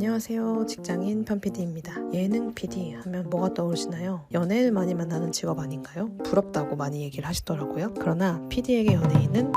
안녕하세요. 직장인 편 PD입니다. 예능 PD 하면 뭐가 떠오르시나요? 연예인을 많이 만나는 직업 아닌가요? 부럽다고 많이 얘기를 하시더라고요. 그러나 PD에게 연예인은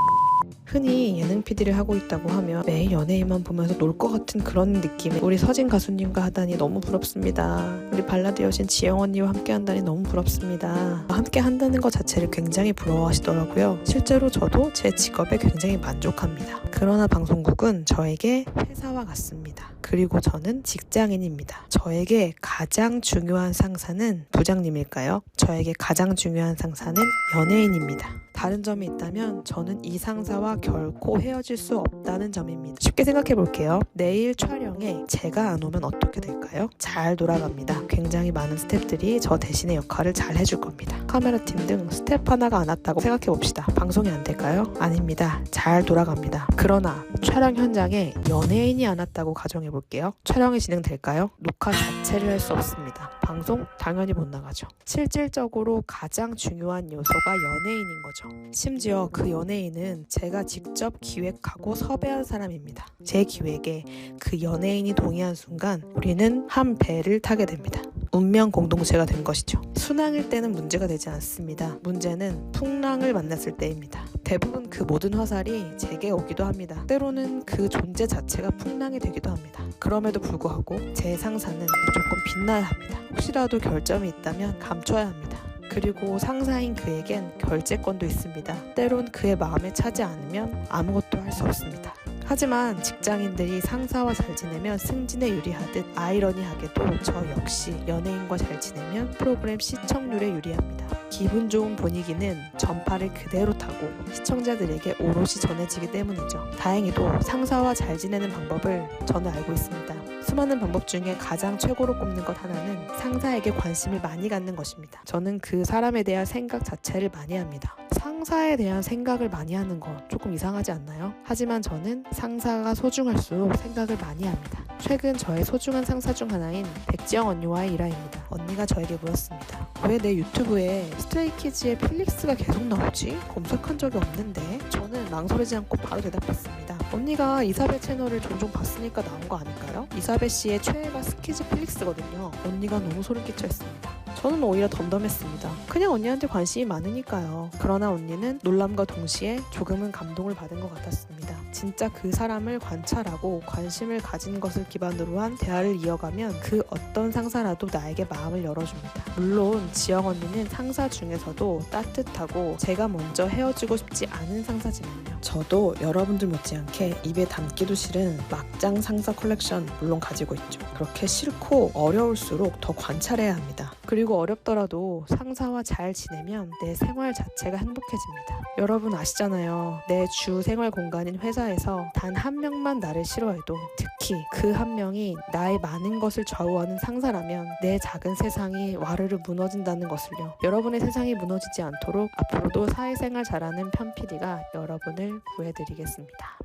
흔히 예능 PD를 하고 있다고 하면 매일 연예인만 보면서 놀 것 같은 그런 느낌에 우리 서진 가수님과 하다니 너무 부럽습니다. 우리 발라드 여신 지영 언니와 함께 한다니 너무 부럽습니다. 함께 한다는 것 자체를 굉장히 부러워하시더라고요. 실제로 저도 제 직업에 굉장히 만족합니다. 그러나 방송국은 저에게 회사와 같습니다. 그리고 저는 직장인입니다. 저에게 가장 중요한 상사는 부장님일까요? 저에게 가장 중요한 상사는 연예인입니다. 다른 점이 있다면 저는 이 상사와 결코 헤어질 수 없다는 점입니다. 쉽게 생각해 볼게요. 내일 촬영에 제가 안 오면 어떻게 될까요? 잘 돌아갑니다. 굉장히 많은 스태프들이 저 대신의 역할을 잘 해줄 겁니다. 카메라팀 등 스태프 하나가 안 왔다고 생각해 봅시다. 방송이 안 될까요? 아닙니다. 잘 돌아갑니다. 그러나 촬영 현장에 연예인이 안 왔다고 가정해 볼게요. 촬영이 진행될까요? 녹화 자체를 할 수 없습니다. 방송 당연히 못 나가죠. 실질적으로 가장 중요한 요소가 연예인인 거죠. 심지어 그 연예인은 제가 직접 기획하고 섭외한 사람입니다. 제 기획에 그 연예인이 동의한 순간 우리는 한 배를 타게 됩니다. 운명 공동체가 된 것이죠. 순항일 때는 문제가 되지 않습니다. 문제는 풍랑을 만났을 때입니다. 대부분 그 모든 화살이 제게 오기도 합니다. 때로는 그 존재 자체가 풍랑이 되기도 합니다. 그럼에도 불구하고 제 상사는 무조건 빛나야 합니다. 혹시라도 결점이 있다면 감춰야 합니다. 그리고 상사인 그에겐 결재권도 있습니다. 때론 그의 마음에 차지 않으면 아무것도 할 수 없습니다. 하지만 직장인들이 상사와 잘 지내면 승진에 유리하듯 아이러니하게도 저 역시 연예인과 잘 지내면 프로그램 시청률에 유리합니다. 기분 좋은 분위기는 전파를 그대로 타고 시청자들에게 오롯이 전해지기 때문이죠. 다행히도 상사와 잘 지내는 방법을 저는 알고 있습니다. 수많은 방법 중에 가장 최고로 꼽는 것 하나는 상사에게 관심을 많이 갖는 것입니다. 저는 그 사람에 대한 생각 자체를 많이 합니다. 상사에 대한 생각을 많이 하는 거 조금 이상하지 않나요? 하지만 저는 상사가 소중할수록 생각을 많이 합니다. 최근 저의 소중한 상사 중 하나인 백지영 언니와의 일화입니다. 언니가 저에게 물었습니다. 왜 내 유튜브에 스트레이키즈의 필릭스가 계속 나오지? 검색한 적이 없는데? 저는 망설이지 않고 바로 대답했습니다. 언니가 이사벨 채널을 종종 봤으니까 나온 거 아닐까요? 이사벨 씨의 최애가 스키즈 필릭스거든요. 언니가 너무 소름 끼쳐 했습니다. 저는 오히려 덤덤했습니다. 그냥 언니한테 관심이 많으니까요. 그러나 언니는 놀람과 동시에 조금은 감동을 받은 것 같았습니다. 진짜 그 사람을 관찰하고 관심을 가진 것을 기반으로 한 대화를 이어가면 그 어떤 상사라도 나에게 마음을 열어줍니다. 물론 지영 언니는 상사 중에서도 따뜻하고 제가 먼저 헤어지고 싶지 않은 상사지만요. 저도 여러분들 못지않게 입에 담기도 싫은 막장 상사 컬렉션 물론 가지고 있죠. 그렇게 싫고 어려울수록 더 관찰해야 합니다. 그리고 어렵더라도 상사와 잘 지내면 내 생활 자체가 행복해집니다. 여러분 아시잖아요. 내 주 생활 공간인 회사에서 단 한 명만 나를 싫어해도 특히 그 한 명이 나의 많은 것을 좌우하는 상사라면 내 작은 세상이 와르르 무너진다는 것을요. 여러분의 세상이 무너지지 않도록 앞으로도 사회생활 잘하는 편 PD가 여러분을 구해드리겠습니다.